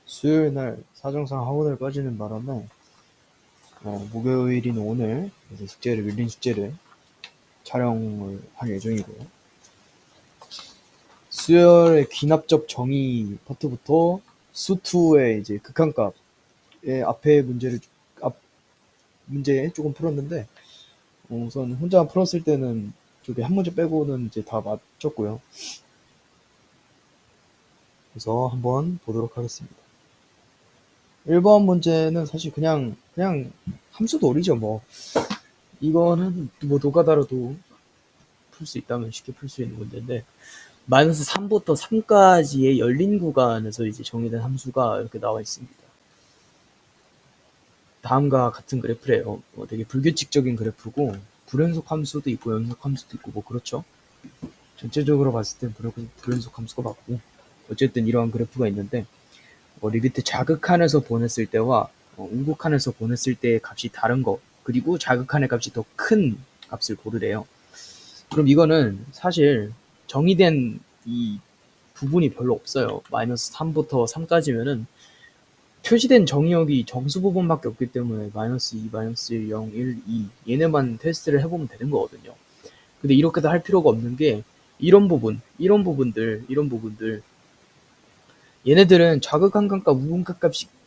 수요일 날 사정상 학원을 빠지는 바람에 목요일인 오늘 이제 밀린 숙제를 촬영을 할 예정이고요. 수열의 귀납적 정의 파트부터 수2의 이제 극한값의 앞 문제 조금 풀었는데 우선 혼자 풀었을 때는 저기 한 문제 빼고는 이제 다 맞췄고요. 그래서 한번 보도록 하겠습니다. 1번 문제는 사실 그냥 함수돌이죠. 뭐 이거는 뭐 노가다로도 풀 수 있다면 쉽게 풀 수 있는 문제인데, 마이너스 3부터 3까지의 열린 구간에서 이제 정의된 함수가 이렇게 나와 있습니다. 다음과 같은 그래프래요. 되게 불규칙적인 그래프고, 불연속 함수도 있고 연속 함수도 있고 뭐 그렇죠. 전체적으로 봤을 땐 불연속 함수가 맞고, 어쨌든 이러한 그래프가 있는데, 리미트 자극한에서 보냈을 때와 우극한에서 보냈을 때의 값이 다른 거, 그리고 자극한의 값이 더 큰 값을 고르래요. 그럼 이거는 사실 정의된 이 부분이 별로 없어요. 마이너스 3부터 3까지면은 표시된 정의역이 정수 부분밖에 없기 때문에 마이너스 2, 마이너스 1, 0, 1, 2 얘네만 테스트를 해보면 되는 거거든요. 근데 이렇게도 할 필요가 없는 게 이런 부분들 얘네들은 좌극한값과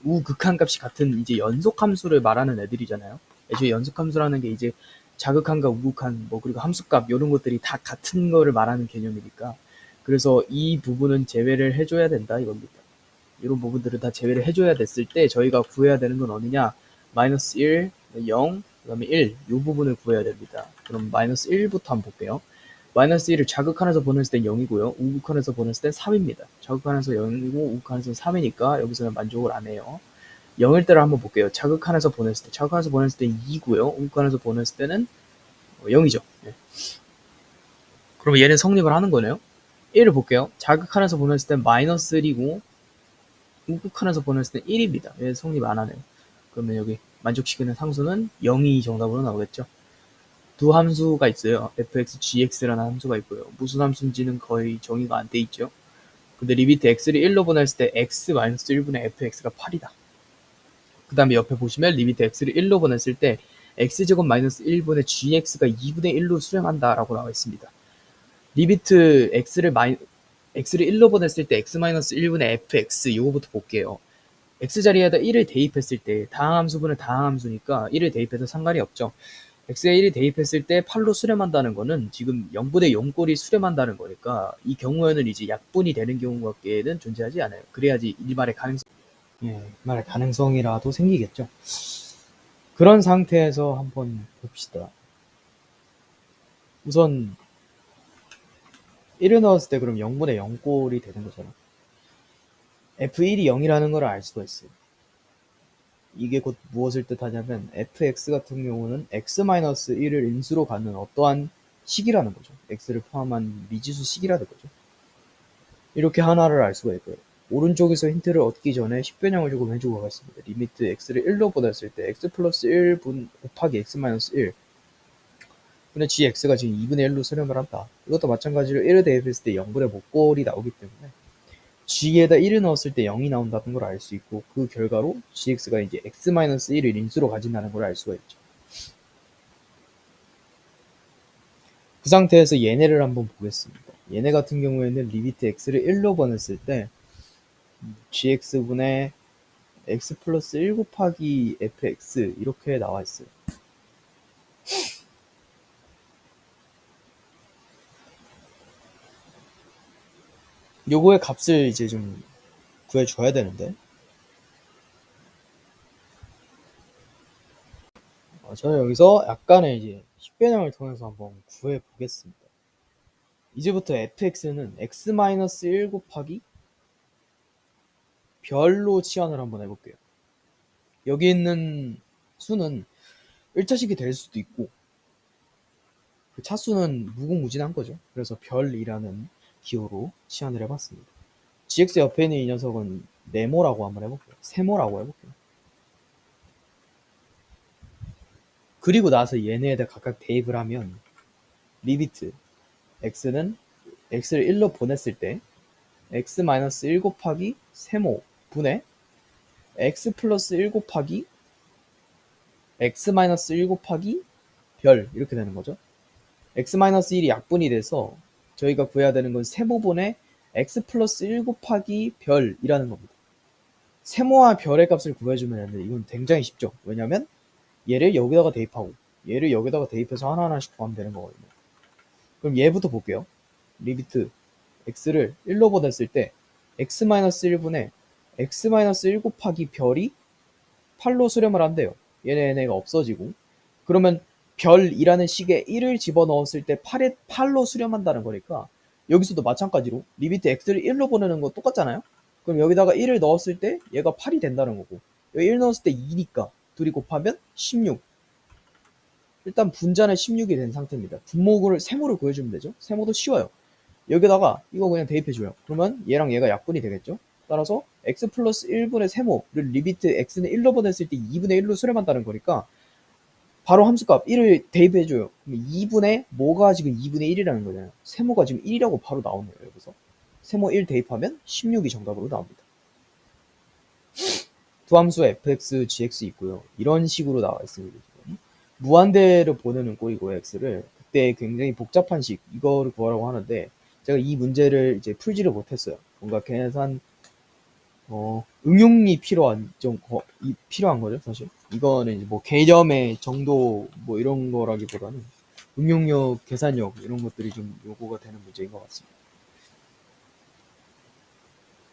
우극한값이 같은 이제 연속함수를 말하는 애들이잖아요. 애초에 연속함수라는 게 이제 자극한과 우극한 뭐 그리고 함수값 이런 것들이 다 같은 거를 말하는 개념이니까, 그래서 이 부분은 제외를 해줘야 된다 이겁니다. 이런 부분들을 다 제외를 해줘야 됐을 때 저희가 구해야 되는 건 어느냐, 마이너스 1, 0, 그 다음에 1 이 부분을 구해야 됩니다. 그럼 마이너스 1부터 한번 볼게요. 마이너스 1을 자극한에서 보냈을 땐 0이고요. 우극한에서 보냈을 땐 3입니다. 자극한에서 0이고 우극한에서 3이니까 여기서는 만족을 안 해요. 0일 때를 한번 볼게요. 자극한에서 보냈을 땐 2고요. 우극한에서 보냈을 때는 0이죠. 네. 그럼 얘는 성립을 하는 거네요. 1을 볼게요. 자극한에서 보냈을 땐 마이너스 1이고 우극한에서 보냈을 땐 1입니다. 얘 성립 안 하네요. 그러면 여기 만족시키는 상수는 0이 정답으로 나오겠죠. 두 함수가 있어요. fx, gx라는 함수가 있고요. 무슨 함수인지는 거의 정의가 안 돼 있죠. 근데 리미트 x를 1로 보냈을 때 x-1분의 fx가 8이다. 그 다음에 옆에 보시면 리미트 x를 1로 보냈을 때 x제곱 마이너스 1분의 gx가 2분의 1로 수렴한다 라고 나와 있습니다. 리미트 x를 1로 보냈을 때 x-1분의 fx 이거부터 볼게요. x자리에다 1을 대입했을 때 다항함수분은 다항함수니까 1을 대입해서 상관이 없죠. x에 1이 대입했을 때 8로 수렴한다는 거는 지금 0분의 0꼴이 수렴한다는 거니까 이 경우에는 이제 약분이 되는 경우밖에는 존재하지 않아요. 그래야지 일말의 가능성이라도 생기겠죠. 그런 상태에서 한번 봅시다. 우선 1을 넣었을 때 그럼 0분의 0꼴이 되는 거잖아. f1이 0이라는 걸 알 수가 있어요. 이게 곧 무엇을 뜻하냐면 fx 같은 경우는 x-1을 인수로 갖는 어떠한 식이라는 거죠. x를 포함한 미지수 식이라는 거죠. 이렇게 하나를 알 수가 있고요. 오른쪽에서 힌트를 얻기 전에 식변형을 조금 해주고 가겠습니다. 리미트 x를 1로 보냈을 때 x 플러스 1분 곱하기 x 마이너스 1 근데 gx가 지금 2분의 1로 수렴을 한다. 이것도 마찬가지로 1을 대입했을 때 0분의 목골이 나오기 때문에 g에다 1을 넣었을 때 0이 나온다는 걸 알 수 있고, 그 결과로 gx가 이제 x-1을 인수로 가진다는 걸 알 수가 있죠. 그 상태에서 얘네를 한번 보겠습니다. 얘네 같은 경우에는 리미트 x를 1로 보냈을 때 gx분의 x 플러스 1 곱하기 fx 이렇게 나와 있어요. 요거의 값을 이제 좀 구해줘야 되는데, 저는 여기서 약간의 이제 식변형을 통해서 한번 구해 보겠습니다. 이제부터 fx는 x-1 곱하기 별로 치환을 한번 해볼게요. 여기 있는 수는 1차식이 될 수도 있고 그 차수는 무궁무진한 거죠. 그래서 별이라는 기호로 치환을 해봤습니다. gx 옆에 있는 이 녀석은 네모라고 한번 해볼게요. 세모라고 해볼게요. 그리고 나서 얘네에다 각각 대입을 하면 리미트 x는 x를 1로 보냈을 때 x-1 곱하기 세모 분의 x 플러스 1 곱하기 x 마이너스 1 곱하기 별 이렇게 되는 거죠. x 마이너스 1이 약분이 돼서 저희가 구해야 되는 건 세모분의 x 플러스 1 곱하기 별이라는 겁니다. 세모와 별의 값을 구해주면 되는데 이건 굉장히 쉽죠. 왜냐면 얘를 여기다가 대입하고 얘를 여기다가 대입해서 하나하나씩 구하면 되는 거거든요. 그럼 얘부터 볼게요. 리미트 x를 1로 보냈을 때 x-1분의 x-1 곱하기 별이 8로 수렴을 한대요. 얘네가 없어지고 그러면 별이라는 식에 1을 집어넣었을 때 8로 수렴한다는 거니까 여기서도 마찬가지로 리미트 x를 1로 보내는 거 똑같잖아요. 그럼 여기다가 1을 넣었을 때 얘가 8이 된다는 거고 여기 1 넣었을 때 2니까 둘이 곱하면 16. 일단 분자는 16이 된 상태입니다. 분모를 세모를 구해주면 되죠. 세모도 쉬워요. 여기다가 이거 그냥 대입해줘요. 그러면 얘랑 얘가 약분이 되겠죠. 따라서 x 플러스 1분의 세모를 리미트 x는 1로 보냈을 때 2분의 1로 수렴한다는 거니까 바로 함수값 1을 대입해줘요. 그럼 2분의 뭐가 지금 2분의 1이라는 거잖아요. 세모가 지금 1이라고 바로 나오네요. 여기서 세모 1 대입하면 16이 정답으로 나옵니다. 두 함수 fx, gx 있고요. 이런 식으로 나와 있습니다. 지금. 무한대로 보내는 꼴이고 x를 그때 굉장히 복잡한 식 이거를 구하라고 하는데 제가 이 문제를 이제 풀지를 못했어요. 뭔가 계산 응용이 필요한 필요한 거죠, 사실. 이거는 이제 뭐 개념의 정도 뭐 이런 거라기보다는 응용력, 계산력 이런 것들이 좀 요구가 되는 문제인 것 같습니다.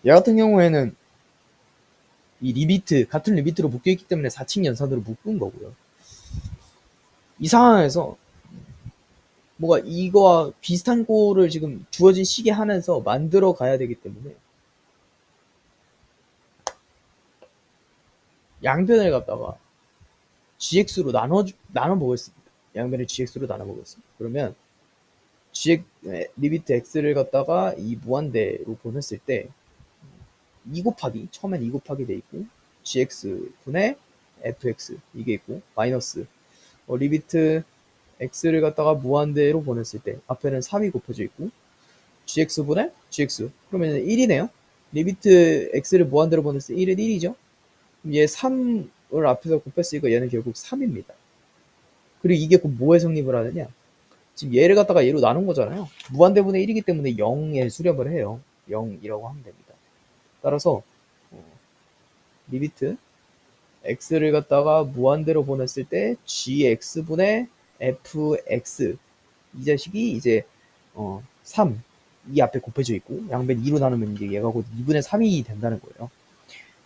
얘 같은 경우에는 이 리미트 같은 리미트로 묶여 있기 때문에 4층 연산으로 묶은 거고요. 이 상황에서 뭐가 이거와 비슷한 꼴을 지금 주어진 식에 한해서 만들어 가야 되기 때문에 양변을 갖다가 gx로 나눠 보겠습니다. 양변을 gx로 나눠 보겠습니다. 그러면 리미트 x를 갖다가 이 무한대로 보냈을 때 2 곱하기 처음엔 2 곱하기 돼 있고 gx분의 fx 이게 있고 마이너스 리미트 x를 갖다가 무한대로 보냈을 때 앞에는 3이 곱해져 있고 gx분의 gx 그러면 1이네요. 리미트 x를 무한대로 보냈을 때 1은 1이죠. 얘 3을 앞에서 곱했으니까 얘는 결국 3입니다. 그리고 이게 곧 뭐에 성립을 하느냐? 지금 얘를 갖다가 얘로 나눈 거잖아요. 무한대분의 1이기 때문에 0에 수렴을 해요. 0이라고 하면 됩니다. 따라서 리미트 x를 갖다가 무한대로 보냈을 때 gx분의 fx 이 자식이 이제 3, 이 앞에 곱해져 있고 양변 2로 나누면 이제 얘가 곧 2분의 3이 된다는 거예요.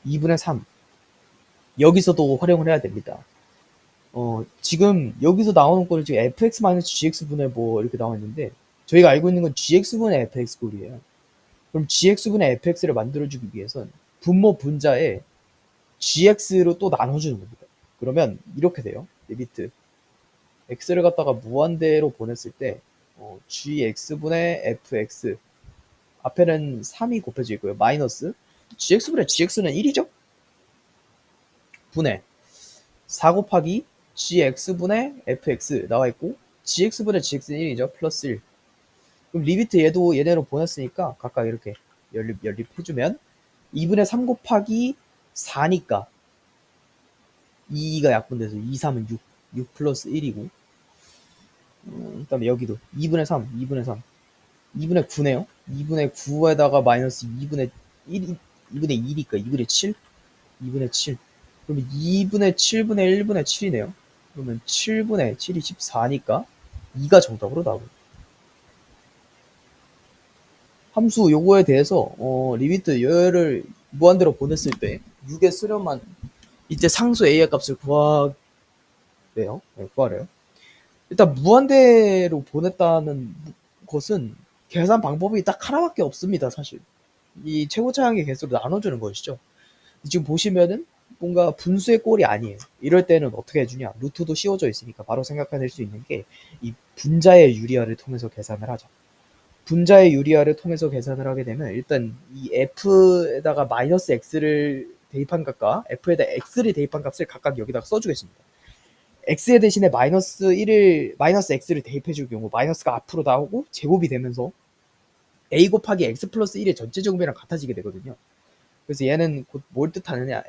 2분의 3 여기서도 활용을 해야 됩니다. 지금 여기서 나오는 꼴은 지금 fx-gx분의 뭐 이렇게 나와 있는데 저희가 알고 있는 건 gx분의 fx 꼴이에요. 그럼 gx분의 fx를 만들어주기 위해선 분모 분자에 gx로 또 나눠주는 겁니다. 그러면 이렇게 돼요. 리미트 x를 갖다가 무한대로 보냈을 때 gx분의 fx 앞에는 3이 곱해져 있고요. 마이너스 gx분의 gx는 1이죠? 분의 4 곱하기 gx분의 fx 나와 있고 gx분의 gx는 1이죠. 플러스 1 그럼 리미트 얘도 얘네로 보냈으니까 각각 이렇게 연립해주면 2분의 3 곱하기 4니까 2가 약분돼서 2, 3은 6 플러스 1이고 그 다음에 여기도 2분의 3, 2분의 3 2분의 9네요. 2분의 9에다가 마이너스 2분의 1, 2분의 2니까 2분의 7 2분의 7 그러면 2분의 7분의 1분의 7이네요. 그러면 7분의 7이 14니까 2가 정답으로 나옵니다. 함수 요거에 대해서 리미트 얘를 무한대로 보냈을 때 6의 수렴만 이제 상수 a의 값을 구하래요. 네, 구하래요. 일단 무한대로 보냈다는 것은 계산 방법이 딱 하나밖에 없습니다. 사실 이 최고 차항의 개수로 나눠주는 것이죠. 지금 보시면은 뭔가 분수의 꼴이 아니에요. 이럴 때는 어떻게 해주냐? 루트도 씌워져 있으니까 바로 생각해낼 수 있는 게 이 분자의 유리화를 통해서 계산을 하죠. 분자의 유리화를 통해서 계산을 하게 되면 일단 이 f에다가 마이너스 x를 대입한 값과 f에다 x를 대입한 값을 각각 여기다가 써주겠습니다. x에 대신에 마이너스 x를 대입해줄 경우 마이너스가 앞으로 나오고 제곱이 되면서 a 곱하기 x 플러스 1의 전체 제곱이랑 같아지게 되거든요. 그래서 얘는 곧 뭘 뜻하느냐,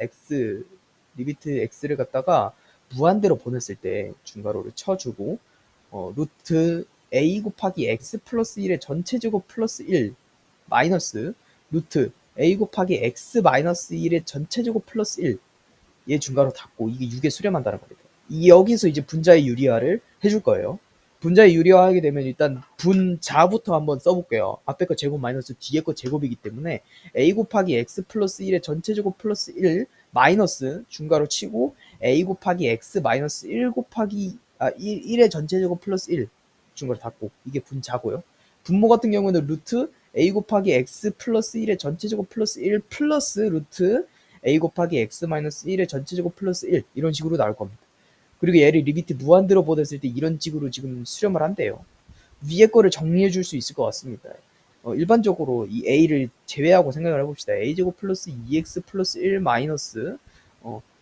리미트 x를 갖다가 무한대로 보냈을 때 중괄호를 쳐주고, 루트 a 곱하기 x 플러스 1의 전체 제곱 플러스 1 마이너스 루트 a 곱하기 x 마이너스 1의 전체 제곱 플러스 1, 얘 중괄호 닫고 이게 6에 수렴한다는 겁니다. 여기서 이제 분자의 유리화를 해줄 거예요. 분자의 유리화 하게 되면 일단 분자부터 한번 써볼게요. 앞에 거 제곱 마이너스 뒤에 거 제곱이기 때문에 a 곱하기 x 플러스 1의 전체 제곱 플러스 1 마이너스 중괄호 치고 a 곱하기 x 마이너스 1 곱하기 1의 전체 제곱 플러스 1 중괄호 닫고, 이게 분자고요. 분모 같은 경우는 루트 a 곱하기 x 플러스 1의 전체 제곱 플러스 1 플러스 루트 a 곱하기 x 마이너스 1의 전체 제곱 플러스 1, 이런 식으로 나올 겁니다. 그리고 얘를 리미트 무한대로 보냈을 때 이런 식으로 지금 수렴을 한대요. 위에 거를 정리해 줄 수 있을 것 같습니다. 일반적으로 이 a를 제외하고 생각을 해봅시다. a제곱 플러스 2x 플러스 1 마이너스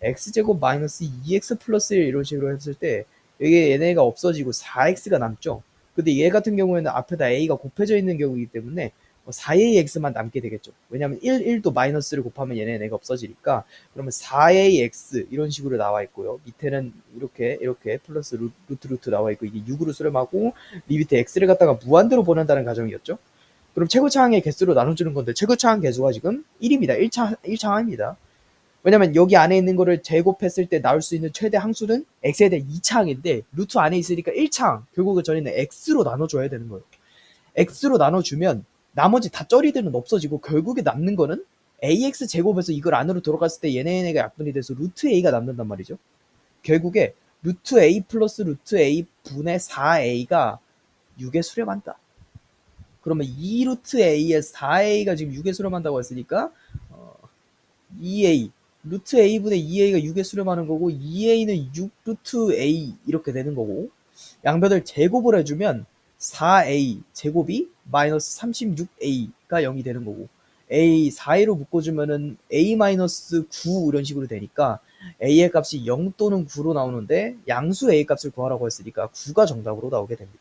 x제곱 마이너스 2x 플러스 1, 이런 식으로 했을 때 여기 얘네가 없어지고 4x가 남죠. 근데 얘 같은 경우에는 앞에다 a가 곱해져 있는 경우이기 때문에 4ax만 남게 되겠죠. 왜냐면 1도 마이너스를 곱하면 얘네가 없어지니까, 그러면 4ax 이런 식으로 나와 있고요. 밑에는 이렇게 플러스 루트 나와 있고, 이게 6으로 수렴하고 리미트 x를 갖다가 무한대로 보낸다는 가정이었죠. 그럼 최고차항의 개수로 나눠주는 건데 최고차항 개수가 지금 1입니다. 1차항입니다. 왜냐면 여기 안에 있는 거를 제곱했을 때 나올 수 있는 최대 항수는 x에 대한 2차항인데 루트 안에 있으니까 1차항, 결국은 저희는 x로 나눠줘야 되는 거예요. x로 나눠주면 나머지 다 쩌리들은 없어지고 결국에 남는 거는 ax 제곱에서 이걸 안으로 들어갔을 때 얘네가 약분이 돼서 루트 a가 남는단 말이죠. 결국에 루트 a 플러스 루트 a 분의 4a가 6에 수렴한다. 그러면 2 루트 a에 4a가 지금 6에 수렴한다고 했으니까 2a 루트 a분의 2a가 6에 수렴하는 거고, 2a는 6 루트 a 이렇게 되는 거고, 양변을 제곱을 해주면 4a 제곱이 마이너스 36a가 0이 되는 거고, a 4a로 묶어주면은 a 마이너스 9 이런 식으로 되니까 a의 값이 0 또는 9로 나오는데 양수 a 값을 구하라고 했으니까 9가 정답으로 나오게 됩니다.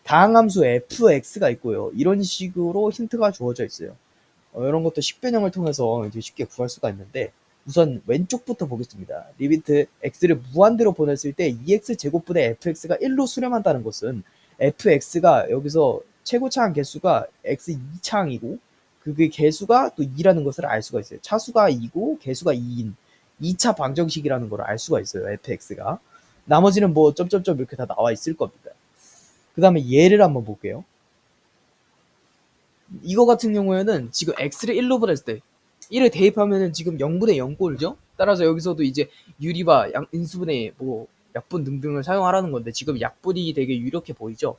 다항함수 fx가 있고요. 이런 식으로 힌트가 주어져 있어요. 이런 것도 식변형을 통해서 이제 쉽게 구할 수가 있는데, 우선 왼쪽부터 보겠습니다. 리미트 x를 무한대로 보냈을 때 2x 제곱분의 fx가 1로 수렴한다는 것은 fx가 여기서 최고차항 개수가 x 2차항이고 그 개수가 또 2라는 것을 알 수가 있어요. 차수가 2고 개수가 2인 2차 방정식이라는 걸 알 수가 있어요. fx가. 나머지는 뭐 점점점 이렇게 다 나와 있을 겁니다. 그 다음에 얘를 한번 볼게요. 이거 같은 경우에는 지금 x를 1로 보냈을 때 1을 대입하면은 지금 0분의 0꼴이죠. 따라서 여기서도 이제 유리바, 인수분해, 뭐 약분 등등을 사용하라는 건데, 지금 약분이 되게 유력해 보이죠.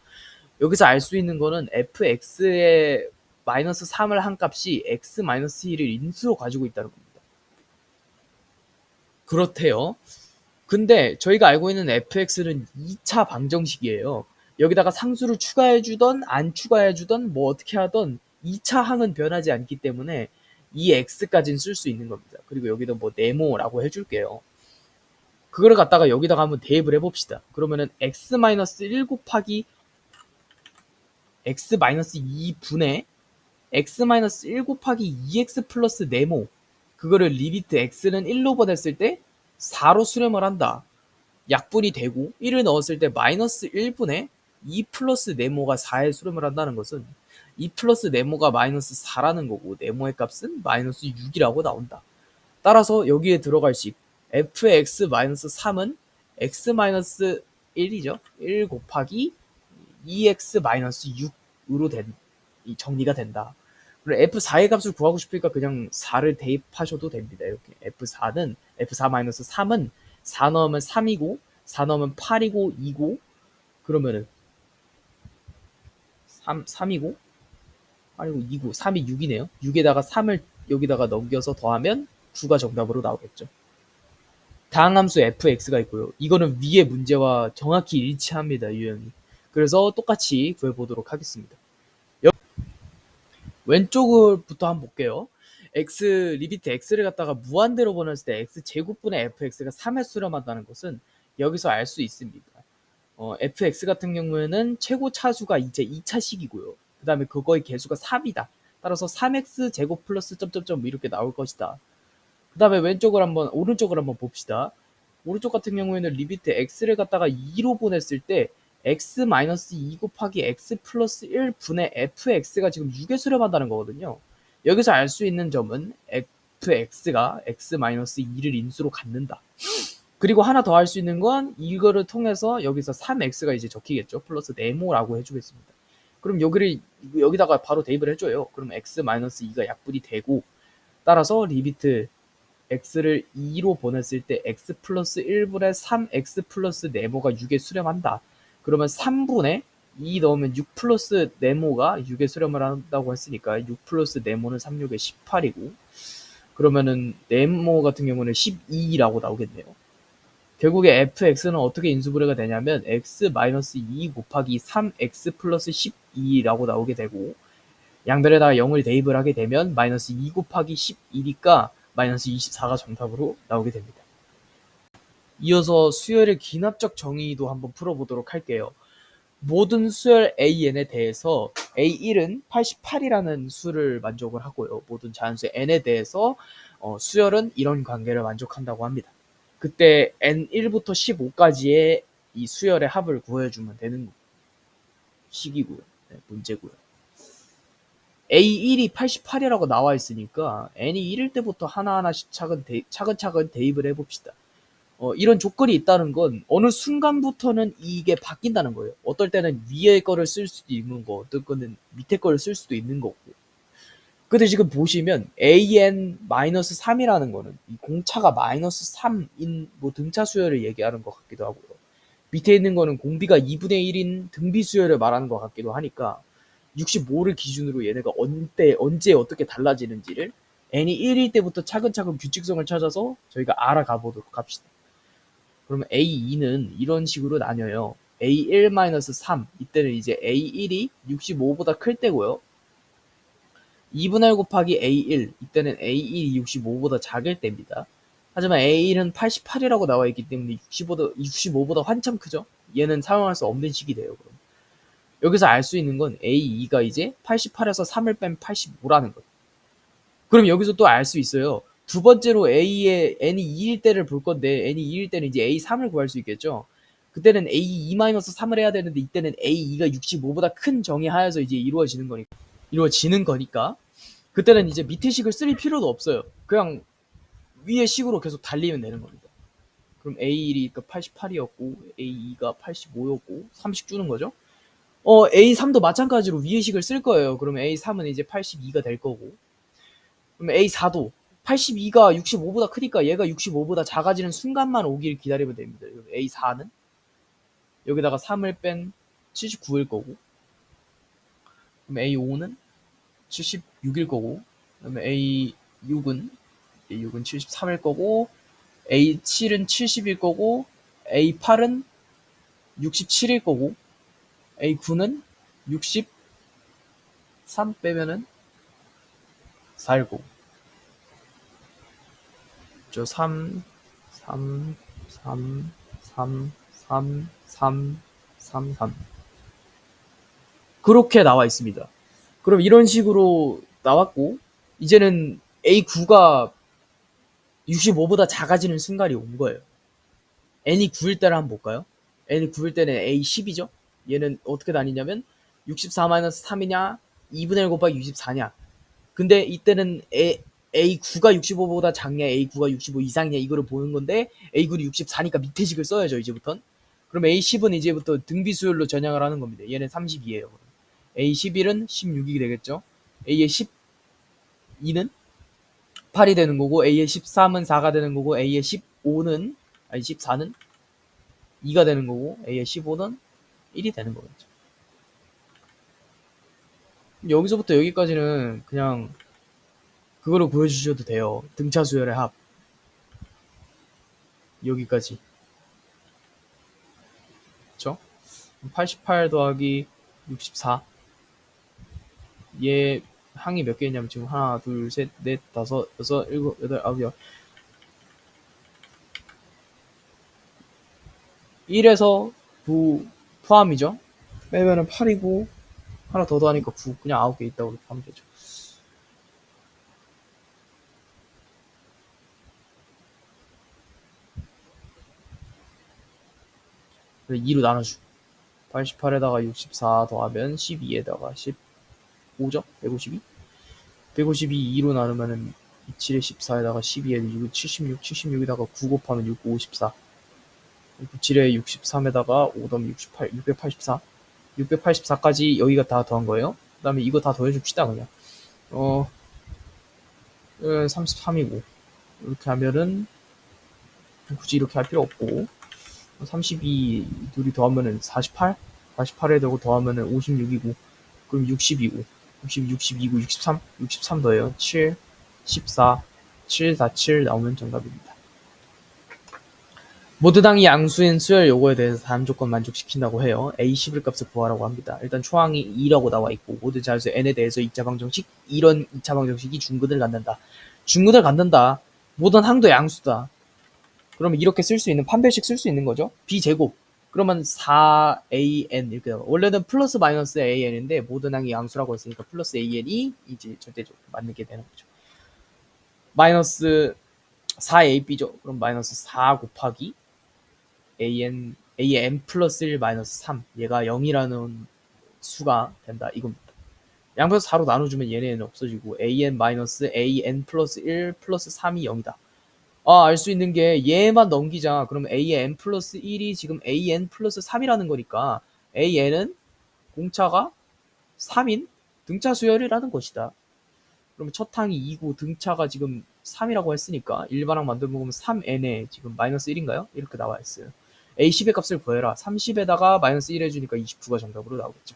여기서 알 수 있는 거는 fx의 마이너스 3을 한 값이 x 마이너스 1을 인수로 가지고 있다는 겁니다. 그렇대요. 근데 저희가 알고 있는 fx는 2차 방정식이에요. 여기다가 상수를 추가해주던 안 추가해주던 뭐 어떻게 하던 2차 항은 변하지 않기 때문에 이 x까지는 쓸 수 있는 겁니다. 그리고 여기도 뭐 네모라고 해줄게요. 그거를 갖다가 여기다가 한번 대입을 해봅시다. 그러면은 x-1 곱하기 x-2분의 x-1 곱하기 2x 플러스 네모, 그거를 리미트 x는 1로 보냈을 때 4로 수렴을 한다. 약분이 되고 1을 넣었을 때 마이너스 1분의 2 플러스 네모가 4에 수렴을 한다는 것은 2 플러스 네모가 마이너스 4라는 거고, 네모의 값은 마이너스 6이라고 나온다. 따라서 여기에 들어갈 식 f의 x 마이너스 3은 x 마이너스 1이죠. 1 곱하기 2x 마이너스 6으로 정리가 된다. 그리고 f4의 값을 구하고 싶으니까 그냥 4를 대입하셔도 됩니다. 이렇게 f4는 f4-3은 4 넣으면 3이고 4 넣으면 8이고 2고, 그러면은 3이고 8이고 2고 3이 6이네요. 6에다가 3을 여기다가 넘겨서 더하면 9가 정답으로 나오겠죠. 다항함수 fx가 있고요. 이거는 위의 문제와 정확히 일치합니다. 유형이. 그래서 똑같이 구해보도록 하겠습니다. 왼쪽부터 한번 볼게요. 리미트 x를 갖다가 무한대로 보냈을 때 x 제곱분의 fx가 3에 수렴한다는 것은 여기서 알 수 있습니다. fx 같은 경우에는 최고 차수가 이제 2차식이고요. 그 다음에 그거의 개수가 3이다. 따라서 3x 제곱 플러스 점점점 이렇게 나올 것이다. 그 다음에 오른쪽을 한번 봅시다. 오른쪽 같은 경우에는 리미트 x를 갖다가 2로 보냈을 때 x-2 곱하기 x 플러스 1분의 fx가 지금 6에 수렴한다는 거거든요. 여기서 알 수 있는 점은 fx가 x-2를 인수로 갖는다. 그리고 하나 더 할 수 있는 건 이거를 통해서 여기서 3x가 이제 적히겠죠. 플러스 네모라고 해주겠습니다. 그럼 여기다가 바로 대입을 해줘요. 그럼 x-2가 약분이 되고, 따라서 리미트 x를 2로 보냈을 때 x 플러스 1분의 3x 플러스 네모가 6에 수렴한다. 그러면 3분의 2 넣으면 6 플러스 네모가 6에 수렴을 한다고 했으니까 6 플러스 네모는 3, 6에 18이고, 그러면은 네모 같은 경우는 12라고 나오겠네요. 결국에 fx는 어떻게 인수분해가 되냐면 x-2 곱하기 3x 플러스 12라고 나오게 되고, 양변에다가 0을 대입을 하게 되면 마이너스 2 곱하기 11이니까 마이너스 24가 정답으로 나오게 됩니다. 이어서 수열의 기납적 정의도 한번 풀어보도록 할게요. 모든 수열 AN에 대해서 A1은 88이라는 수를 만족을 하고요. 모든 자연수 N에 대해서 수열은 이런 관계를 만족한다고 합니다. 그때 N1부터 15까지의 이 수열의 합을 구해주면 되는 식이고요. 네, 문제고요. A1이 88이라고 나와 있으니까 N이 1일 때부터 하나하나씩 차근차근 대입을 해봅시다. 이런 조건이 있다는 건 어느 순간부터는 이게 바뀐다는 거예요. 어떨 때는 위에 거를 쓸 수도 있는 거, 어떨 거는 밑에 거를 쓸 수도 있는 거고. 근데 지금 보시면 AN-3이라는 거는 이 공차가 마이너스 3인 뭐 등차 수열을 얘기하는 것 같기도 하고요. 밑에 있는 거는 공비가 2분의 1인 등비 수열을 말하는 것 같기도 하니까 65를 기준으로 얘네가 언제 어떻게 달라지는지를 n이 1일 때부터 차근차근 규칙성을 찾아서 저희가 알아가 보도록 합시다. 그러면 A2는 이런 식으로 나뉘어요. A1-3 이때는 이제 A1이 65보다 클 때고요. 2분의 1 곱하기 A1 이때는 A1이 65보다 작을 때입니다. 하지만 A1은 88이라고 나와 있기 때문에 65보다 한참 크죠. 얘는 사용할 수 없는 식이 돼요. 그럼 여기서 알 수 있는 건 A2가 이제 88에서 3을 뺀 85라는 거예요. 그럼 여기서 또 알 수 있어요. 두 번째로 A의 N이 2일 때를 볼 건데 N이 2일 때는 이제 A3을 구할 수 있겠죠. 그때는 A2-3을 해야 되는데 이때는 A2가 65보다 큰 정의 하에서 이제 이루어지는 거니까 그때는 이제 밑에 식을 쓸 필요도 없어요. 그냥 위에 식으로 계속 달리면 되는 겁니다. 그럼 A1이 88이었고 A2가 85였고 30 주는 거죠. A3도 마찬가지로 위의 식을 쓸 거예요. 그러면 A3은 이제 82가 될 거고. 그럼 A4도 82가 65보다 크니까 얘가 65보다 작아지는 순간만 오길 기다리면 됩니다. A4는 여기다가 3을 뺀 79일 거고. 그럼 A5는 76일 거고. 그러면 A6은 73일 거고. A7은 70일 거고. A8은 67일 거고. A9는 63 빼면은 4일 거고. 저 3, 3, 3, 3, 3, 3, 3, 3 그렇게 나와 있습니다. 그럼 이런 식으로 나왔고 이제는 A9가 65보다 작아지는 순간이 온 거예요. N이 9일 때를 한번 볼까요? N이 9일 때는 A10이죠. 얘는 어떻게 다니냐면 64-3이냐 2분의 1 곱하기 64냐. 근데 이때는 A9가 65보다 작냐 A9가 65 이상이냐 이거를 보는 건데 A9는 64니까 밑에 식을 써야죠 이제부턴. 그럼 A10은 이제부터 등비수열로 전향을 하는 겁니다. 얘는 32예요. A11은 16이 되겠죠. A의 12는 8이 되는 거고 A의 13은 4가 되는 거고 A의 14는 2가 되는 거고 A의 15는 1이 되는 거겠죠. 여기서부터 여기까지는 그냥 그거로 보여주셔도 돼요. 등차 수열의 합. 여기까지. 그쵸? 88 더하기 64. 얘 항이 몇 개있냐면 지금 하나, 둘, 셋, 넷, 다섯, 여섯, 일곱, 여덟, 아홉, 열. 1에서 9 포함이죠? 빼면은 8이고 하나 더 더하니까 9. 그냥 9개 있다고 하면 되죠. 2로 나눠주고 88에다가 64 더하면 12에다가 15죠? 152? 152 2로 나누면은 27에 14에다가 12에 6, 76, 76에다가 9 곱하면 6, 54 97에 63에다가 5 더하면 68, 684 684까지 여기가 다 더한 거예요. 그 다음에 이거 다 더해줍시다 그냥 33이고 이렇게 하면은 굳이 이렇게 할 필요 없고 32 둘이 더하면은 48 48에 더하면은 56이고 그럼 60이고 62고 63 더해요 7 14 7 4 7 나오면 정답입니다. 모두 당이 양수인 수열 요거에 대해서 다음 조건 만족시킨다고 해요. A 11값을 구하라고 합니다. 일단 초항이 2라고 나와 있고 모든 자연수 n에 대해서 2차 방정식 이런 2차 방정식이 중근을 갖는다. 중근을 갖는다. 모든 항도 양수다. 그러면 이렇게 쓸 수 있는 판별식 쓸 수 있는 거죠. b제곱 그러면 4an 이렇게 나와. 원래는 플러스 마이너스 an인데 모든 항이 양수라고 했으니까 플러스 an이 이제 절대적으로 맞는 게 되는 거죠. 마이너스 4ab죠. 그럼 마이너스 4 곱하기 an 플러스 1 마이너스 3 얘가 0이라는 수가 된다 이겁니다. 양변에서 4로 나눠주면 얘네는 없어지고 an 마이너스 an 플러스 1 플러스 3이 0이다. 알 수 있는 게 얘만 넘기자. 그러면 an 플러스 1이 지금 an 플러스 3이라는 거니까 an은 공차가 3인 등차 수열이라는 것이다. 그러면 첫 항이 2고 등차가 지금 3이라고 했으니까 일반항 만들어보면 3n에 지금 마이너스 1인가요? 이렇게 나와 있어요. A10의 값을 구해라. 30에다가 마이너스 1 해주니까 29가 정답으로 나오겠죠.